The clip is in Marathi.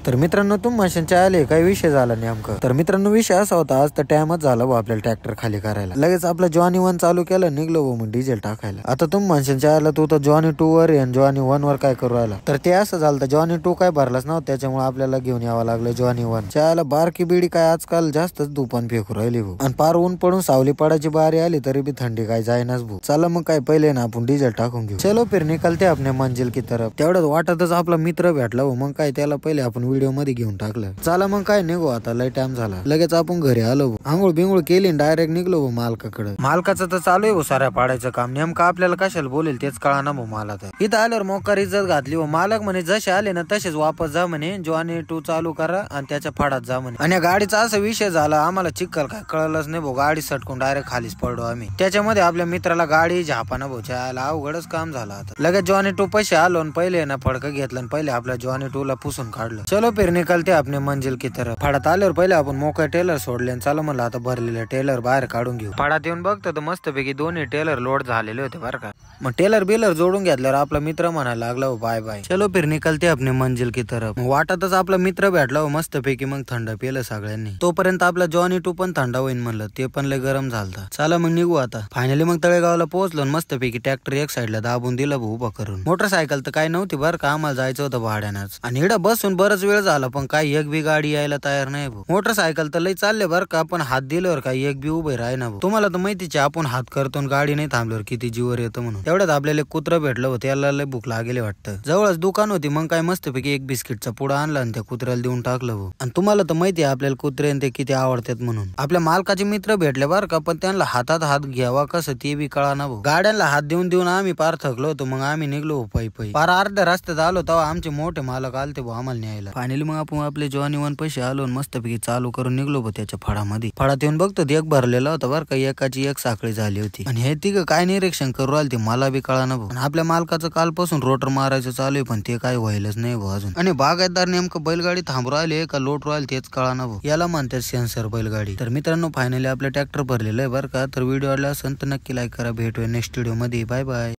तर मित्रांनो तुम्ही मशीनच्या आले काही विषय झाला नेमकं. तर मित्रांनो विषय असा होता, आज तर टाइमच झाला भाऊ आपल्याला ट्रॅक्टर खाली करायला. लगेच आपलं जॉनी 1 चालू केलं, निघलो भाऊ मग डिझेल टाकायला. आता तुम्ही मशीनच्या आला तू तर जॉनी 2 वर आणि जॉनी 1 वर काय करू राहिला. तर ते असं झालं, जॉनी 2 काय भरलाच नव्हता, त्याच्यामुळे आपल्याला घेऊन यावं लागलं जॉनी 1. च्याला बारकी बिडी काय आजकाल जास्तच दुपान फेकू राहिली भाऊ. आणि पार ऊन पडून सावली पडायची बारी आली तरी बी थंडी काय जायनाच भाऊ. चला मग काय पहिले ना आपण डिझेल टाकून घेऊ. चलो फिर निकलते अपने मंजिल की तरफ. तेवढ्याच वाटतच आपला मित्र भेटला भाऊ. मग काय त्याला पहिले आपण व्हिडिओ मध्ये घेऊन टाकलं. चला मग काय निघू आता, लय टाइम झाला. लगेच आपण घरी आलो भाऊ. आंघोळ बिंगोळ केली डायरेक्ट निघलो भाऊ मालकाकडे. मालकाचं तर चालू आहे भाऊ साऱ्या पाडायचं काम. नेमकं आपल्याला कशाला बोलेल तेच कळा ना भाऊ मला. तर इथं आल्यावर मोकार इज्जत घातली व मालक म्हणे जसे आले ना तसेच वापस जा म्हणे, जॉनी 2 चालू करा आणि त्याच्या फाडात जा म्हणे. आणि गाडीचा असा विषय झाला, आम्हाला चिक्कल काय कळलंच नाही भाऊ. गाडी सटकून डायरेक्ट खालीच पडलो आम्ही. त्याच्यामध्ये आपल्या मित्राला गाडी झापाना भाऊ. च्याला अवघडच काम झालं. आता लगेच जॉनी 2 पैसे आलो आणि पहिले ना फडकं घेतलं आणि पहिले आपल्या जॉनी 2 ला पुसून काढलं. चलो फिर निकलते अपने मंजिल की तरफ. फाडात आल्यावर पहिले आपण मोकळे टेलर सोडले आणि चला म्हणलं आता भरलेले टेलर बाहेर काढून घेऊ. फाडात येऊन बघतो तर मस्तपैकी दोन्ही टेलर लोड झालेले होते बरं का. मग टेलर बिलर जोडून घेतल्यावर आपला मित्र म्हणायला लागला बाय बाय. चलो फिर निकलते अपने मंजिल की तरफ. वाटतच आपला मित्र भेटला हो मस्तपैकी. मग थंड पिलं सगळ्यांनी. तोपर्यंत आपला जॉनी 2 पण थंड होईन म्हणलं. ते पण लय गरम झालता. चला मग निघू आता. फायनली मग तळेगावला पोहोचलो. मस्तपैकी ट्रॅक्टर एक साईडला दाबून दिला भाऊ उभा करून. मोटरसायकल तर काय नव्हती बरं का, आम्हाला जायचं होतं भाड्यानंच. आणि इकडं बसून बरच वेळ झाला पण काही एक बी गाडी यायला तयार नाही भाऊ. मोटरसायकल तर लय चालले बरं का, पण हात दिल्यावर काही एक बी उभे राही ना भाऊ. तुम्हाला तर माहितीच आपण हात करतो गाडी नाही थांबल्यावर किती जीवर येतं म्हणून. तेवढ्यात आपल्याला कुत्रा भेटलं होतं, त्याला लय भूक लागेली वाटतं. जवळच दुकान होती. मग काय मस्तपैकी एक बिस्किटचा पुडा आणला आणि त्या कुत्र्याला देऊन टाकलं भाऊ. आणि तुम्हाला तर माहिती आहे आपल्याला कुत्रे ते किती आवडतात म्हणून. आपल्या मालकाचे मित्र भेटले बरं का, पण त्यांना हातात हात घ्यावा कसं ते बी कळा ना भाऊ. गाड्यांना हात देऊन देऊन आम्ही पार थकलो होतो. मग आम्ही निघलो पायी पायी. पार अर्ध्या रस्त्यात आलो तेव्हा आमचे मोठे मालक आलते भाऊ आम्हाला न्यायला. फायनली मग आपण आपले जॉनी 1 पैसे आलो मस्तपैकी चालू करून निघलो भाऊ त्याच्या फाडामध्ये. फाडात येऊन बघतो एक भरलेला होता बरं का, एकाची एक साखळी झाली होती. आणि हे तिघ काय निरीक्षण करू राहिले ते मला बी कळा ना भाऊ. आपल्या मालकाचं कालपासून रोटर मारायचं चालू आहे पण ते काय व्हायलाच नाही भाऊ अजून. आणि बागायतदार नेमकं बैलगाडी थांबू राहिले का लोट राहिले तेच कळा ना भाऊ. याला म्हणतात सेन्सर बैलगाडी. तर मित्रांनो फायनली आपलं ट्रॅक्टर भरलेलं आहे बरं का. तर व्हिडिओ आवडला असेल तर नक्की लाईक करा. भेटूया नेक्स्ट व्हिडिओ मध्ये. Bye bye.